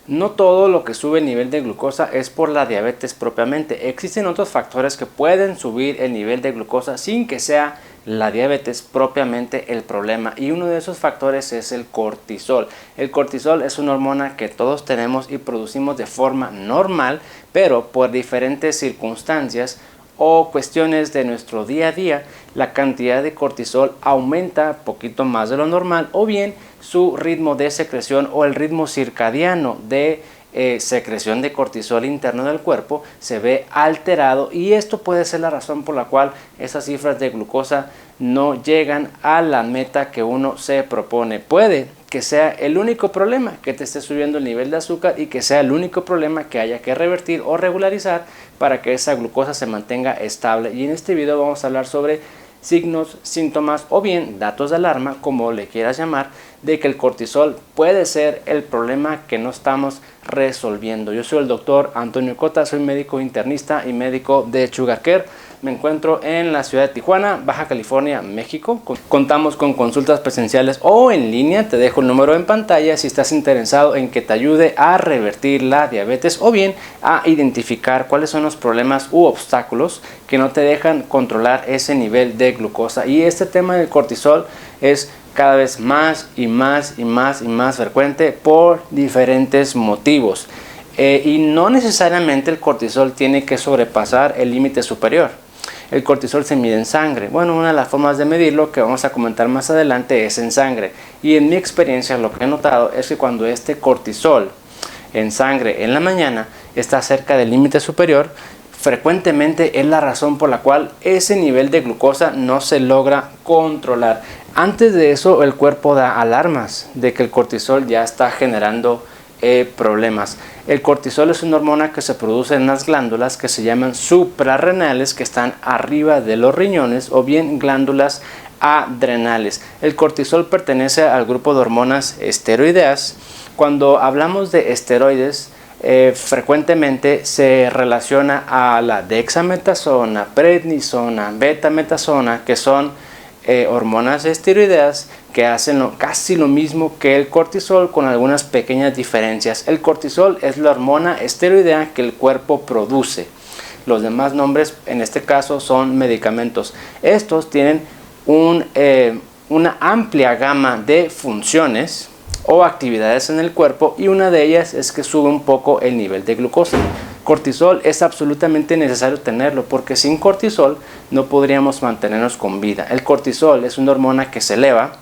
No todo lo que sube el nivel de glucosa es por la diabetes propiamente. Existen otros factores que pueden subir el nivel de glucosa sin que sea la diabetes propiamente el problema, y uno de esos factores es el cortisol. El cortisol es una hormona que todos tenemos y producimos de forma normal, pero por diferentes circunstancias o cuestiones de nuestro día a día, la cantidad de cortisol aumenta poquito más de lo normal, o bien su ritmo de secreción o el ritmo circadiano de secreción de cortisol interno del cuerpo se ve alterado, y esto puede ser la razón por la cual esas cifras de glucosa no llegan a la meta que uno se propone. Puede que sea el único problema que te esté subiendo el nivel de azúcar y que sea el único problema que haya que revertir o regularizar para que esa glucosa se mantenga estable. Y en este video vamos a hablar sobre signos, síntomas o bien datos de alarma, como le quieras llamar, de que el cortisol puede ser el problema que no estamos resolviendo. Yo soy el doctor Antonio Cota, soy médico internista y médico de Sugar Care. Me encuentro en la ciudad de Tijuana, Baja California, México. Contamos con consultas presenciales o en línea. Te dejo el número en pantalla si estás interesado en que te ayude a revertir la diabetes o bien a identificar cuáles son los problemas u obstáculos que no te dejan controlar ese nivel de glucosa. Y este tema del cortisol es cada vez más y más frecuente por diferentes motivos. Y no necesariamente el cortisol tiene que sobrepasar el límite superior. El cortisol se mide en sangre. Bueno, una de las formas de medirlo que vamos a comentar más adelante es en sangre. Y en mi experiencia lo que he notado es que cuando este cortisol en sangre en la mañana está cerca del límite superior, frecuentemente es la razón por la cual ese nivel de glucosa no se logra controlar. Antes de eso, el cuerpo da alarmas de que el cortisol ya está generando problemas. El cortisol es una hormona que se produce en las glándulas que se llaman suprarrenales, que están arriba de los riñones, o bien glándulas adrenales. El cortisol pertenece al grupo de hormonas esteroideas. Cuando hablamos de esteroides, frecuentemente se relaciona a la dexametasona, prednisona, betametasona, que son hormonas esteroideas que hacen casi lo mismo que el cortisol, con algunas pequeñas diferencias. El cortisol es la hormona esteroidea que el cuerpo produce. Los demás nombres en este caso son medicamentos. Estos tienen una amplia gama de funciones o actividades en el cuerpo, y una de ellas es que sube un poco el nivel de glucosa. Cortisol es absolutamente necesario tenerlo, porque sin cortisol no podríamos mantenernos con vida. El cortisol es una hormona que se eleva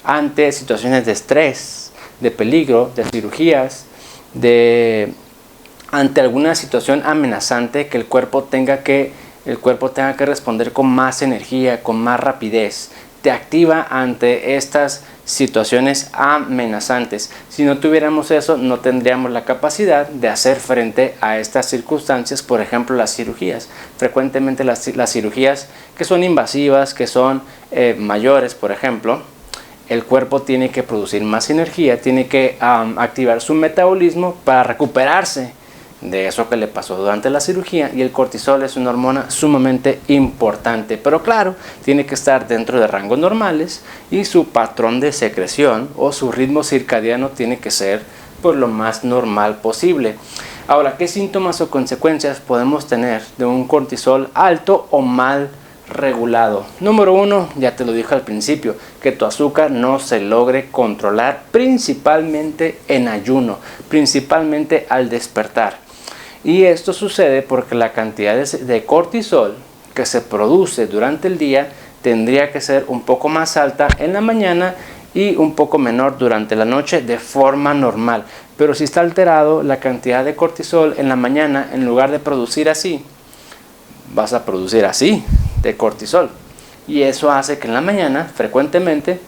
ante situaciones de estrés, de peligro, de cirugías, ante alguna situación amenazante que el cuerpo tenga que responder con más energía, con más rapidez. Te activa ante estas situaciones amenazantes. Si no tuviéramos eso, no tendríamos la capacidad de hacer frente a estas circunstancias. Por ejemplo, las cirugías. Frecuentemente las cirugías que son invasivas, que son mayores, por ejemplo, el cuerpo tiene que producir más energía, tiene que activar su metabolismo para recuperarse de eso que le pasó durante la cirugía, y el cortisol es una hormona sumamente importante, pero claro, tiene que estar dentro de rangos normales, y su patrón de secreción o su ritmo circadiano tiene que ser pues lo más normal posible. Ahora, ¿qué síntomas o consecuencias podemos tener de un cortisol alto o mal regulado? Número 1, ya te lo dije al principio, que tu azúcar no se logre controlar, principalmente en ayuno, principalmente al despertar. Y esto sucede porque la cantidad de cortisol que se produce durante el día tendría que ser un poco más alta en la mañana y un poco menor durante la noche de forma normal. Pero si está alterado la cantidad de cortisol en la mañana, en lugar de producir así, vas a producir así de cortisol. Y eso hace que en la mañana frecuentemente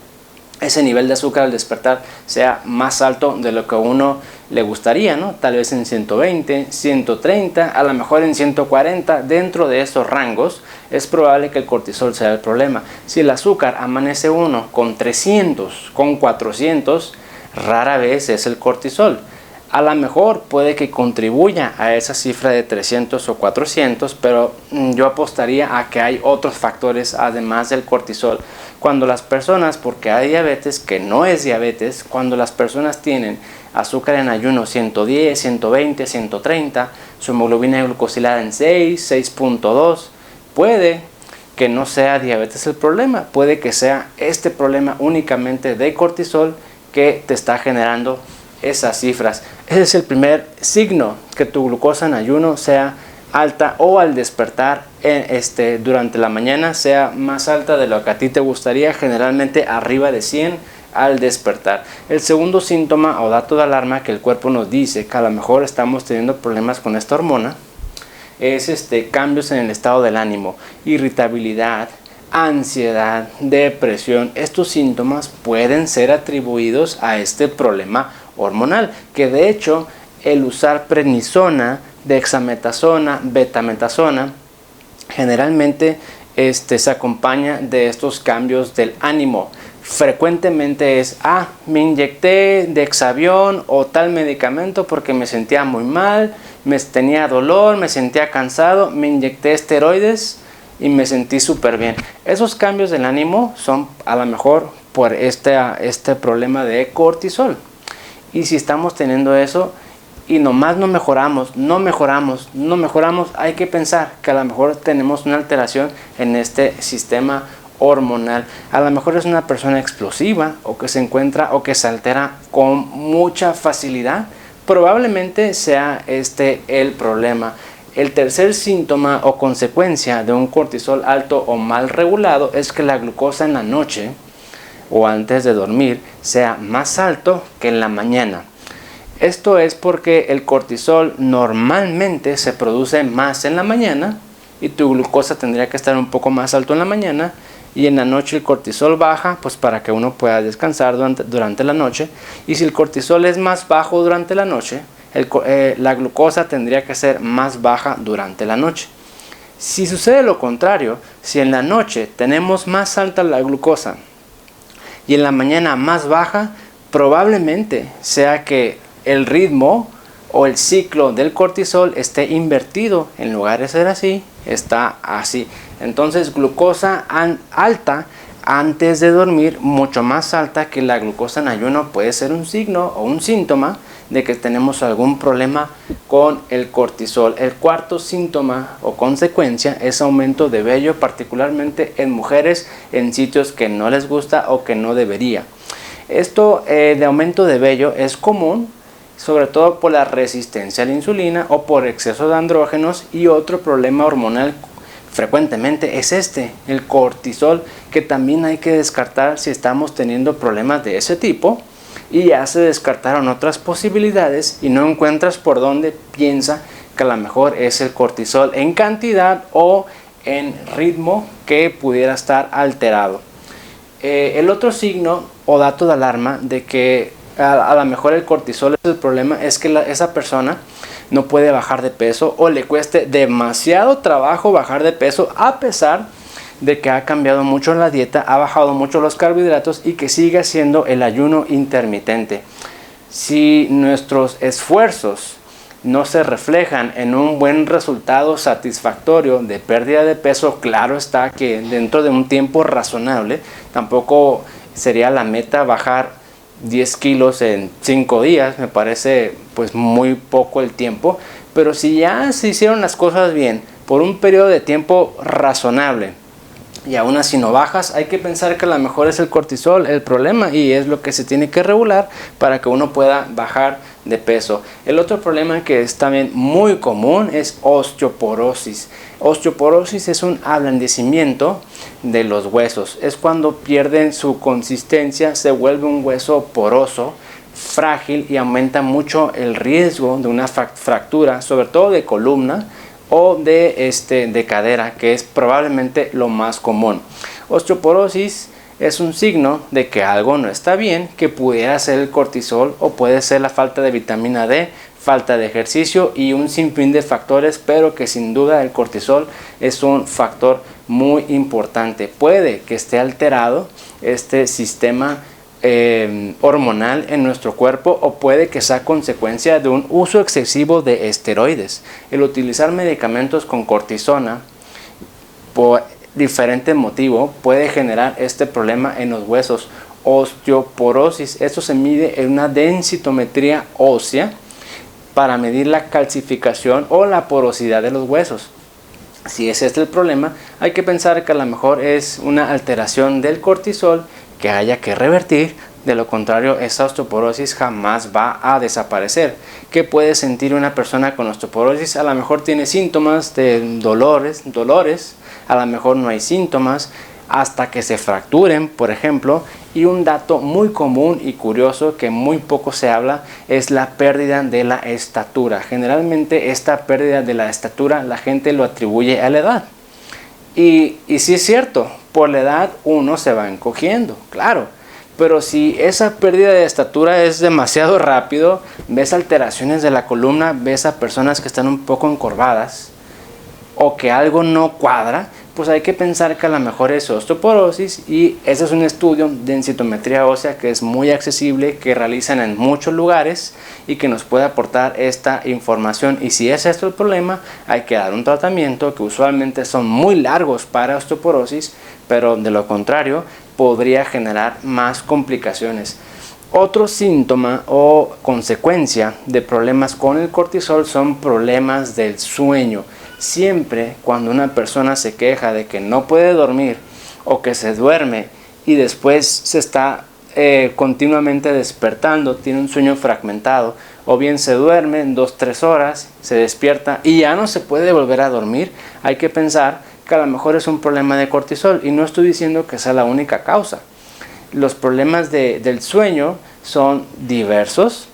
ese nivel de azúcar al despertar sea más alto de lo que a uno le gustaría, ¿no? Tal vez en 120, 130, a lo mejor en 140. Dentro de esos rangos es probable que el cortisol sea el problema. Si el azúcar amanece uno con 300, con 400, rara vez es el cortisol. A lo mejor puede que contribuya a esa cifra de 300 o 400, pero yo apostaría a que hay otros factores además del cortisol. Cuando las personas, porque hay diabetes que no es diabetes, cuando las personas tienen azúcar en ayuno 110, 120, 130, su hemoglobina glucosilada en 6, 6.2, puede que no sea diabetes el problema, puede que sea este problema únicamente de cortisol que te está generando esas cifras. Ese es el primer signo, que tu glucosa en ayuno sea alta o al despertar durante la mañana sea más alta de lo que a ti te gustaría, generalmente arriba de 100 al despertar. El segundo síntoma o dato de alarma que el cuerpo nos dice que a lo mejor estamos teniendo problemas con esta hormona es cambios en el estado del ánimo, irritabilidad, ansiedad, depresión. Estos síntomas pueden ser atribuidos a este problema hormonal, que de hecho el usar prednisona, dexametasona, betametasona generalmente se acompaña de estos cambios del ánimo. Frecuentemente es, me inyecté Dexavión o tal medicamento porque me sentía muy mal, tenía dolor, me sentía cansado, me inyecté esteroides y me sentí súper bien. Esos cambios del ánimo son a lo mejor por este problema de cortisol. Y si estamos teniendo eso y nomás no mejoramos, hay que pensar que a lo mejor tenemos una alteración en este sistema hormonal. A lo mejor es una persona explosiva o que se encuentra o que se altera con mucha facilidad. Probablemente sea el problema. El tercer síntoma o consecuencia de un cortisol alto o mal regulado es que la glucosa en la noche o antes de dormir sea más alto que en la mañana. Esto es porque el cortisol normalmente se produce más en la mañana y tu glucosa tendría que estar un poco más alto en la mañana, y en la noche el cortisol baja pues para que uno pueda descansar durante la noche. Y si el cortisol es más bajo durante la noche, la glucosa tendría que ser más baja durante la noche. Si sucede lo contrario, si en la noche tenemos más alta la glucosa y en la mañana más baja, probablemente sea que el ritmo o el ciclo del cortisol esté invertido. En lugar de ser así, está así. Entonces, glucosa alta antes de dormir, mucho más alta que la glucosa en ayuno, puede ser un signo o un síntoma de que tenemos algún problema con el cortisol. El cuarto síntoma o consecuencia es aumento de vello, particularmente en mujeres en sitios que no les gusta o que no debería. Esto de aumento de vello es común, sobre todo por la resistencia a la insulina o por exceso de andrógenos, y otro problema hormonal frecuentemente es el cortisol, que también hay que descartar si estamos teniendo problemas de ese tipo, y ya se descartaron otras posibilidades y no encuentras por dónde. Piensa que a lo mejor es el cortisol en cantidad o en ritmo que pudiera estar alterado. El otro signo o dato de alarma de que a lo mejor el cortisol es el problema es que esa persona no puede bajar de peso o le cueste demasiado trabajo bajar de peso, a pesar de que ha cambiado mucho la dieta, ha bajado mucho los carbohidratos y que sigue haciendo el ayuno intermitente. Si nuestros esfuerzos no se reflejan en un buen resultado satisfactorio de pérdida de peso, claro está que dentro de un tiempo razonable, tampoco sería la meta bajar 10 kilos en 5 días, me parece pues muy poco el tiempo, pero si ya se hicieron las cosas bien por un periodo de tiempo razonable y aún así no bajas, hay que pensar que a lo mejor es el cortisol el problema y es lo que se tiene que regular para que uno pueda bajar de peso. El otro problema que es también muy común es osteoporosis. Osteoporosis es un ablandecimiento de los huesos. Es cuando pierden su consistencia, se vuelve un hueso poroso, frágil, y aumenta mucho el riesgo de una fractura, sobre todo de columna o de cadera, que es probablemente lo más común. Osteoporosis es un signo de que algo no está bien, que pudiera ser el cortisol o puede ser la falta de vitamina D, falta de ejercicio y un sinfín de factores, pero que sin duda el cortisol es un factor muy importante. Puede que esté alterado este sistema hormonal en nuestro cuerpo, o puede que sea consecuencia de un uso excesivo de esteroides. El utilizar medicamentos con cortisona por diferente motivo puede generar este problema en los huesos, osteoporosis. Esto se mide en una densitometría ósea para medir la calcificación o la porosidad de los huesos. Si es este el problema, hay que pensar que a lo mejor es una alteración del cortisol que haya que revertir. De lo contrario, esa osteoporosis jamás va a desaparecer. ¿Qué puede sentir una persona con osteoporosis? A lo mejor tiene síntomas de dolores, a lo mejor no hay síntomas hasta que se fracturen, por ejemplo. Y un dato muy común y curioso que muy poco se habla es la pérdida de la estatura. Generalmente esta pérdida de la estatura la gente lo atribuye a la edad. Y sí es cierto, por la edad uno se va encogiendo, claro. Pero si esa pérdida de estatura es demasiado rápido, ves alteraciones de la columna, ves a personas que están un poco encorvadas o que algo no cuadra, pues hay que pensar que a lo mejor es osteoporosis. Y ese es un estudio de densitometría ósea que es muy accesible, que realizan en muchos lugares y que nos puede aportar esta información. Y si es esto el problema, hay que dar un tratamiento que usualmente son muy largos para osteoporosis, pero de lo contrario podría generar más complicaciones. Otro síntoma o consecuencia de problemas con el cortisol son problemas del sueño. Siempre cuando una persona se queja de que no puede dormir o que se duerme y después se está continuamente despertando, tiene un sueño fragmentado, o bien se duerme 2-3 horas, se despierta y ya no se puede volver a dormir, hay que pensar que a lo mejor es un problema de cortisol. Y no estoy diciendo que sea la única causa. Los problemas del sueño son diversos,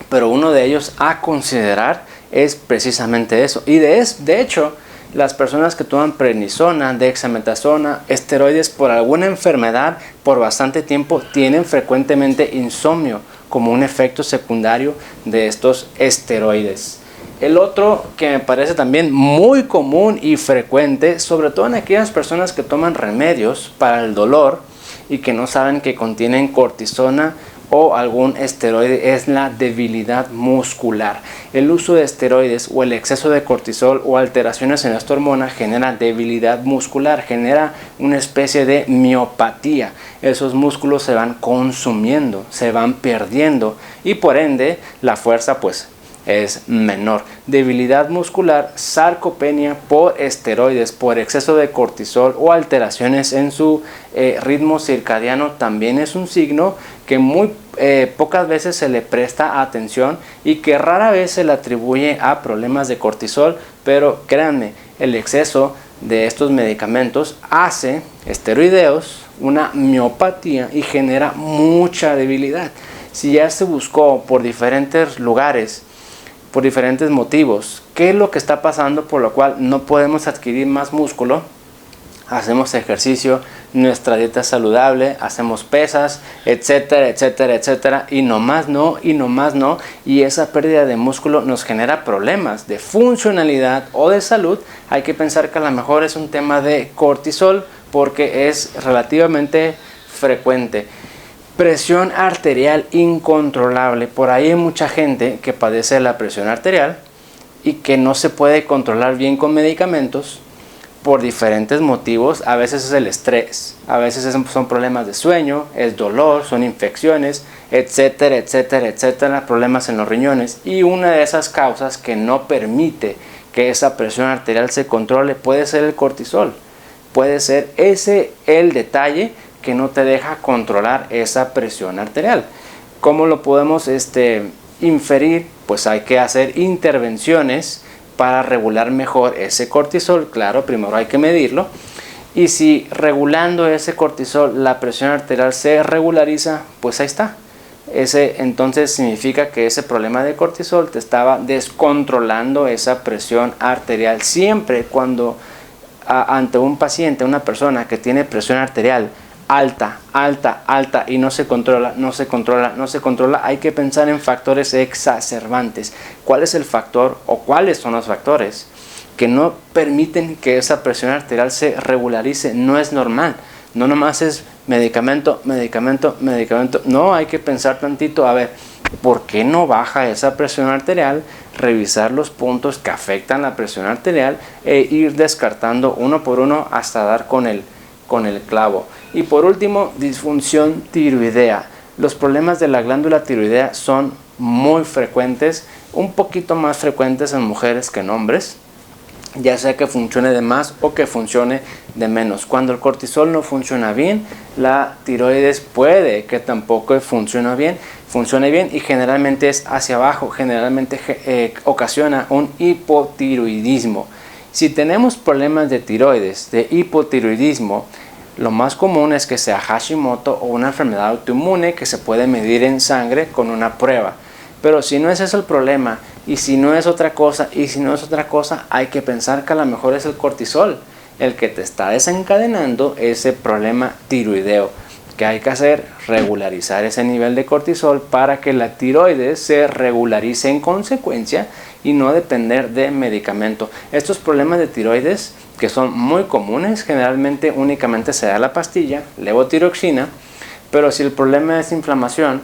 pero uno de ellos a considerar es precisamente eso. Y de hecho, las personas que toman prednisona, dexametasona, esteroides por alguna enfermedad por bastante tiempo tienen frecuentemente insomnio como un efecto secundario de estos esteroides. El otro que me parece también muy común y frecuente, sobre todo en aquellas personas que toman remedios para el dolor y que no saben que contienen cortisona o algún esteroide, es la debilidad muscular. El uso de esteroides o el exceso de cortisol o alteraciones en esta hormona genera debilidad muscular, genera una especie de miopatía. Esos músculos se van consumiendo, se van perdiendo y por ende la fuerza pues es menor. Debilidad muscular, sarcopenia por esteroides, por exceso de cortisol o alteraciones en su ritmo circadiano también es un signo que muy pocas veces se le presta atención y que rara vez se le atribuye a problemas de cortisol, pero créanme, el exceso de estos medicamentos hace esteroideos una miopatía y genera mucha debilidad. Si ya se buscó por diferentes lugares, por diferentes motivos, qué es lo que está pasando por lo cual no podemos adquirir más músculo, hacemos ejercicio, nuestra dieta es saludable, hacemos pesas, etcétera, etcétera, etcétera, y no más no, y esa pérdida de músculo nos genera problemas de funcionalidad o de salud. Hay que pensar que a lo mejor es un tema de cortisol porque es relativamente frecuente. Presión arterial incontrolable. Por ahí hay mucha gente que padece la presión arterial y que no se puede controlar bien con medicamentos por diferentes motivos. A veces es el estrés, a veces son problemas de sueño, es dolor, son infecciones, etcétera, etcétera, etcétera, problemas en los riñones. Y una de esas causas que no permite que esa presión arterial se controle puede ser el cortisol. Puede ser ese el detalle que no te deja controlar esa presión arterial. ¿Cómo lo podemos inferir? Pues hay que hacer intervenciones para regular mejor ese cortisol. Claro, primero hay que medirlo. Y si regulando ese cortisol la presión arterial se regulariza, pues ahí está. Entonces significa que ese problema de cortisol te estaba descontrolando esa presión arterial. Siempre cuando ante un paciente, una persona que tiene presión arterial alta y no se controla, hay que pensar en factores exacerbantes. ¿Cuál es el factor o cuáles son los factores que no permiten que esa presión arterial se regularice? No es normal, no nomás es medicamento, no, hay que pensar tantito, a ver, ¿por qué no baja esa presión arterial? Revisar los puntos que afectan la presión arterial e ir descartando uno por uno hasta dar con el con el clavo. Y por último, disfunción tiroidea. Los problemas de la glándula tiroidea son muy frecuentes, un poquito más frecuentes en mujeres que en hombres, ya sea que funcione de más o que funcione de menos. Cuando el cortisol no funciona bien, la tiroides puede que tampoco funcione bien y generalmente es hacia abajo, generalmente ocasiona un hipotiroidismo. Si tenemos problemas de tiroides, de hipotiroidismo, lo más común es que sea Hashimoto o una enfermedad autoinmune que se puede medir en sangre con una prueba. Pero si no es eso el problema, y si no es otra cosa, hay que pensar que a lo mejor es el cortisol el que te está desencadenando ese problema tiroideo. ¿Qué hay que hacer? Regularizar ese nivel de cortisol para que la tiroides se regularice en consecuencia y no depender de medicamento. Estos problemas de tiroides, que son muy comunes, generalmente únicamente se da la pastilla, levotiroxina, pero si el problema es inflamación,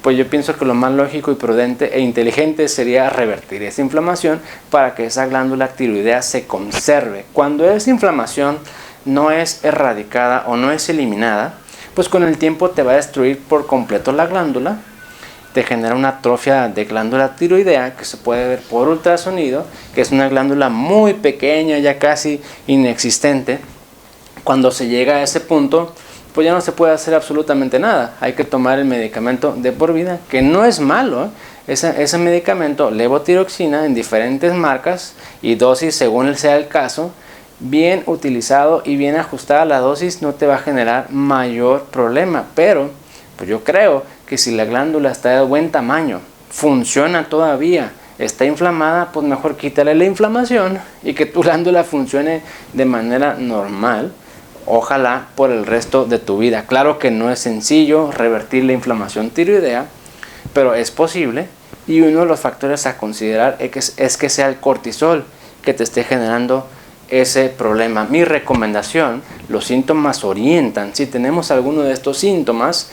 pues yo pienso que lo más lógico y prudente e inteligente sería revertir esa inflamación para que esa glándula tiroidea se conserve. Cuando esa inflamación no es erradicada o no es eliminada, pues con el tiempo te va a destruir por completo la glándula, te genera una atrofia de glándula tiroidea que se puede ver por ultrasonido, que es una glándula muy pequeña, ya casi inexistente. Cuando se llega a ese punto, pues ya no se puede hacer absolutamente nada. Hay que tomar el medicamento de por vida, que no es malo, ¿eh? Ese medicamento, levotiroxina, en diferentes marcas y dosis según sea el caso, bien utilizado y bien ajustada la dosis, no te va a generar mayor problema. Pero pues yo creo que si la glándula está de buen tamaño, funciona todavía, está inflamada, pues mejor quítale la inflamación y que tu glándula funcione de manera normal. Ojalá por el resto de tu vida. Claro que no es sencillo revertir la inflamación tiroidea, pero es posible, y uno de los factores a considerar es que sea el cortisol que te esté generando ese problema. Mi recomendación, los síntomas orientan. Si tenemos alguno de estos síntomas,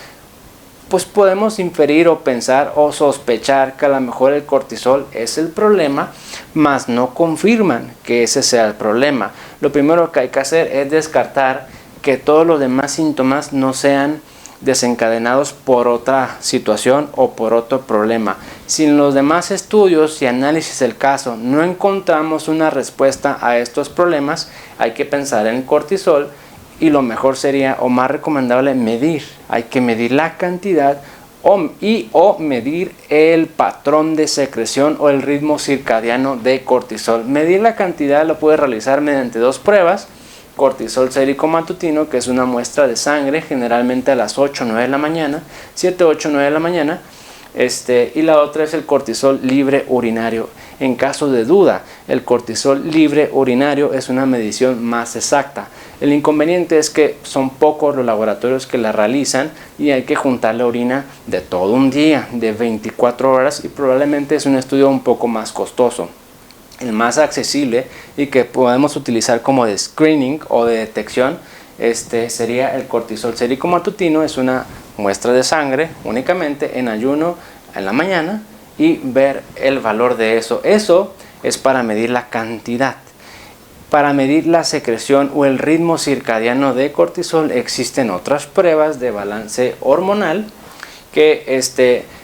pues podemos inferir o pensar o sospechar que a lo mejor el cortisol es el problema, mas no confirman que ese sea el problema. Lo primero que hay que hacer es descartar que todos los demás síntomas no sean desencadenados por otra situación o por otro problema. Si en los demás estudios y análisis del caso no encontramos una respuesta a estos problemas, hay que pensar en el cortisol. Y lo mejor sería, o más recomendable, medir. Hay que medir la cantidad o medir el patrón de secreción o el ritmo circadiano de cortisol. Medir la cantidad lo puedes realizar mediante dos pruebas. Cortisol sérico matutino, que es una muestra de sangre, generalmente a las 8 o 9 de la mañana, 7, 8, 9 de la mañana. Y la otra es el cortisol libre urinario. En caso de duda, el cortisol libre urinario es una medición más exacta. El inconveniente es que son pocos los laboratorios que la realizan y hay que juntar la orina de todo un día, de 24 horas, y probablemente es un estudio un poco más costoso. El más accesible y que podemos utilizar como de screening o de detección sería el cortisol sérico matutino. Es una muestra de sangre únicamente en ayuno en la mañana y ver el valor de eso. Eso es para medir la cantidad. Para medir la secreción o el ritmo circadiano de cortisol existen otras pruebas de balance hormonal que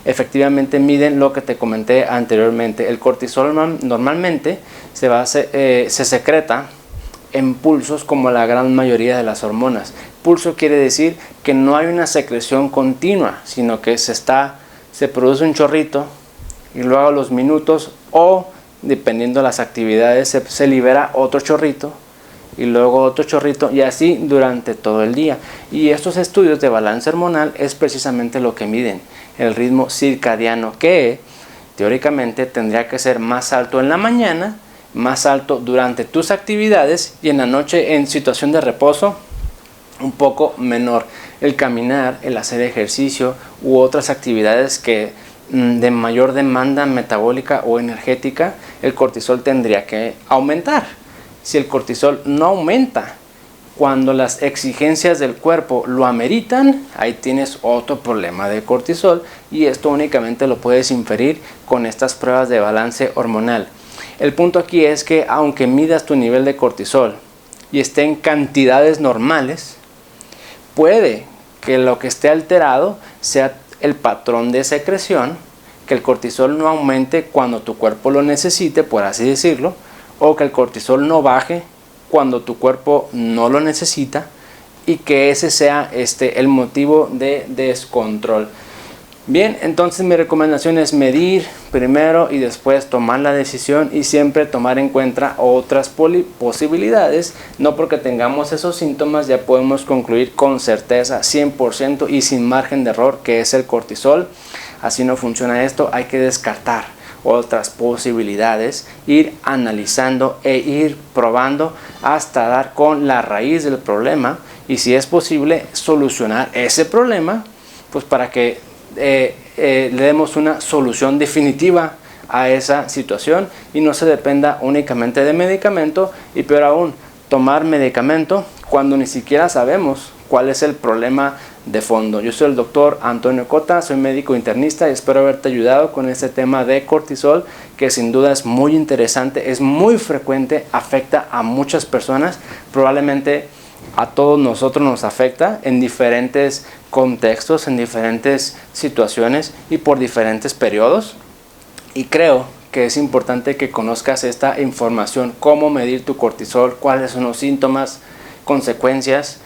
efectivamente miden lo que te comenté anteriormente. El cortisol normalmente se secreta en pulsos como la gran mayoría de las hormonas. Pulso quiere decir que no hay una secreción continua, sino que se produce un chorrito y luego a los minutos o dependiendo de las actividades se libera otro chorrito y luego otro chorrito y así durante todo el día. Y estos estudios de balance hormonal es precisamente lo que miden, el ritmo circadiano, que teóricamente tendría que ser más alto en la mañana, más alto durante tus actividades y en la noche en situación de reposo un poco menor. El caminar, el hacer ejercicio u otras actividades que de mayor demanda metabólica o energética, el cortisol tendría que aumentar. Si el cortisol no aumenta cuando las exigencias del cuerpo lo ameritan, ahí tienes otro problema de cortisol, y esto únicamente lo puedes inferir con estas pruebas de balance hormonal. El punto aquí es que aunque midas tu nivel de cortisol y esté en cantidades normales, puede que lo que esté alterado sea el patrón de secreción, que el cortisol no aumente cuando tu cuerpo lo necesite, por así decirlo, o que el cortisol no baje cuando tu cuerpo no lo necesita, y que ese sea el motivo de descontrol. Bien, entonces mi recomendación es medir primero y después tomar la decisión, y siempre tomar en cuenta otras posibilidades. No porque tengamos esos síntomas ya podemos concluir con certeza 100% y sin margen de error que es el cortisol. Así no funciona esto, hay que descartar otras posibilidades, ir analizando e ir probando hasta dar con la raíz del problema, y si es posible solucionar ese problema, pues para que le demos una solución definitiva a esa situación y no se dependa únicamente de medicamento, y peor aún, tomar medicamento cuando ni siquiera sabemos cuál es el problema de fondo. Yo soy el doctor Antonio Cota, soy médico internista y espero haberte ayudado con este tema de cortisol, que sin duda es muy interesante, es muy frecuente, afecta a muchas personas, probablemente a todos nosotros nos afecta en diferentes contextos, en diferentes situaciones y por diferentes periodos. Y creo que es importante que conozcas esta información, cómo medir tu cortisol, cuáles son los síntomas, consecuencias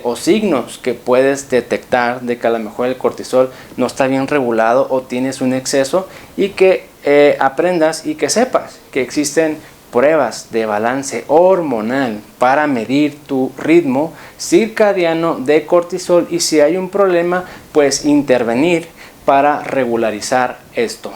o signos que puedes detectar de que a lo mejor el cortisol no está bien regulado o tienes un exceso, y que aprendas y que sepas que existen pruebas de balance hormonal para medir tu ritmo circadiano de cortisol, y si hay un problema, pues intervenir para regularizar esto.